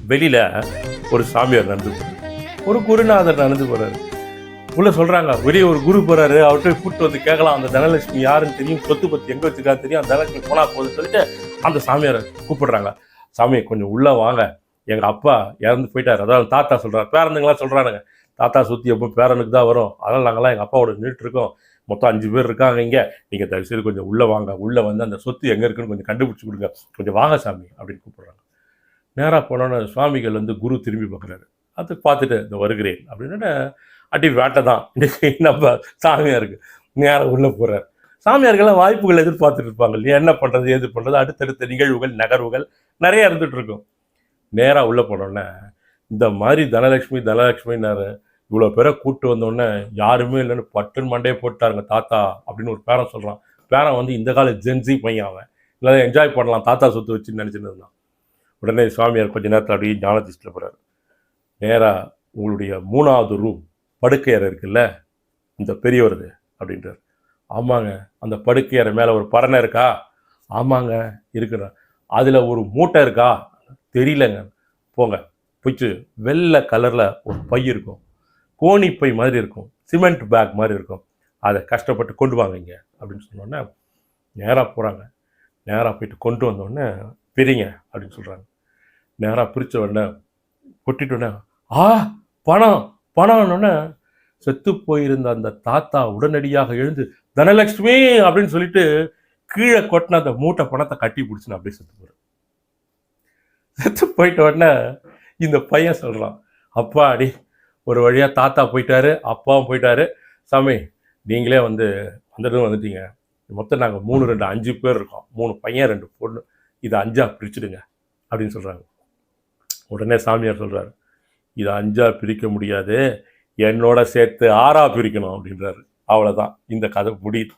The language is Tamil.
வெளியில் ஒரு சாமியார் நடந்து போகிறார், ஒரு குருநாதர் நடந்து போகிறாரு. உள்ள சொல்கிறாங்க, வெளியே ஒரு குரு போகிறாரு, அவர்கிட்ட கூப்பிட்டு வந்து கேட்கலாம், அந்த தனலட்சுமி யாருன்னு தெரியும், சொத்து பற்றி எங்கே வச்சுருக்கான்னு தெரியும், அந்த தனலட்சுமி போனால் போகுதுன்னு சொல்லிட்டு அந்த சாமியாரை கூப்பிடுறாங்க. சாமி கொஞ்சம் உள்ளே வாங்க, எங்கள் அப்பா இறந்து போயிட்டார். அதாவது தாத்தா சொல்கிறார், பேரனுங்களாம் சொல்கிறானுங்க, தாத்தா சொத்து எப்போ பேரனுக்கு தான் வரும், அதனால் நாங்கள்லாம் எங்கள் அப்பாவோட நின்றுட்டு இருக்கோம், மொத்தம் 5 பேர் இருக்காங்க இங்கே, நீங்கள் தயவுசெய்து கொஞ்சம் உள்ளே வாங்க, உள்ளே வந்து அந்த சொத்து எங்கே இருக்குன்னு கொஞ்சம் கண்டுபிடிச்சி கொடுங்க, கொஞ்சம் வாங்க சாமி அப்படின்னு கூப்பிட்றாங்க. நேராக போனோன்னு சுவாமிகள் வந்து குரு திரும்பி பார்க்குறாரு. அது பார்த்துட்டு இந்த வருகிறேன் அப்படின்னு அடி வேட்டை தான் இன்னைக்கு நம்ம சாமியாருக்கு. நேராக உள்ளே போகிறார். சாமியார்கள்லாம் வாய்ப்புகள் எதிர்பார்த்துட்டு இருப்பாங்க இல்லையா, என்ன பண்ணுறது ஏது பண்ணுறது, அடுத்தடுத்த நிகழ்வுகள் நகர்வுகள் நிறைய இருந்துகிட்டு இருக்கும். நேராக உள்ளே போனோடனே இந்த மாதிரி தனலட்சுமின்னாரு, இவ்வளோ பேரை கூப்பிட்டு வந்தோடனே யாருமே இல்லைன்னு பட்டுன்னு மண்டையை போட்டாருங்க தாத்தா அப்படின்னு ஒரு பேரன் சொல்கிறான். பேரன் வந்து இந்த கால ஜென்சி பையன், அவன் இல்லை என்ஜாய் பண்ணலாம் தாத்தா சொத்து வச்சுன்னு நினச்சிட்டு இருந்தான். உடனே சுவாமியார் கொஞ்ச நேரத்தில் அப்படியே ஞானதிஷ்டில் போகிறார். நேராக உங்களுடைய 3வது ரூம் படுக்கை அறை இருக்குல்ல, இந்த பெரியவருது அப்படின்றார். ஆமாங்க. அந்த படுக்கை அறை மேலே ஒரு பரணை இருக்கா? ஆமாங்க இருக்குண்ணா. அதில் ஒரு மூட்டை இருக்கா? தெரியலங்க. போங்க போயிட்டு வெள்ளை கலரில் ஒரு பை இருக்கும், கோணி பை மாதிரி இருக்கும், சிமெண்ட் பேக் மாதிரி இருக்கும், அதை கஷ்டப்பட்டு கொண்டு வாங்க இங்கே அப்படின்னு சொன்னோடனே நேராக போகிறாங்க. நேராக போயிட்டு கொண்டு வந்தோடனே பிரிங்க அப்படின்னு சொல்கிறாங்க. நேராக பிரித்த உடனே கொட்டிட்டோடனே பணம் பணம்னோடனே செத்து போயிருந்த அந்த தாத்தா உடனடியாக எழுந்து தனலட்சுமி அப்படின்னு சொல்லிட்டு கீழே கொட்டின அந்த மூட்டை பணத்தை கட்டி பிடிச்சின்னு அப்படியே செத்து போகிறேன். செத்து போயிட்ட உடனே இந்த பையன் சொல்கிறான், அப்பா அடி ஒரு வழியாக தாத்தா போயிட்டாரு, அப்பாவும் போயிட்டாரு, சாமி நீங்களே வந்துட்டீங்க, மொத்தம் நாங்கள் 3 2 5 பேர் இருக்கோம், 3 பையன் 2 பொண்ணு, இதை 5ஆக பிரிச்சுடுங்க அப்படின்னு சொல்கிறாங்க. உடனே சாமியார் சொல்கிறார், இதை 5ஆக பிரிக்க முடியாது, என்னோட சேர்த்து 6ஆக பிரிக்கணும் அப்படின்றாரு. அவ்வளோதான், இந்த கதை முடியுது.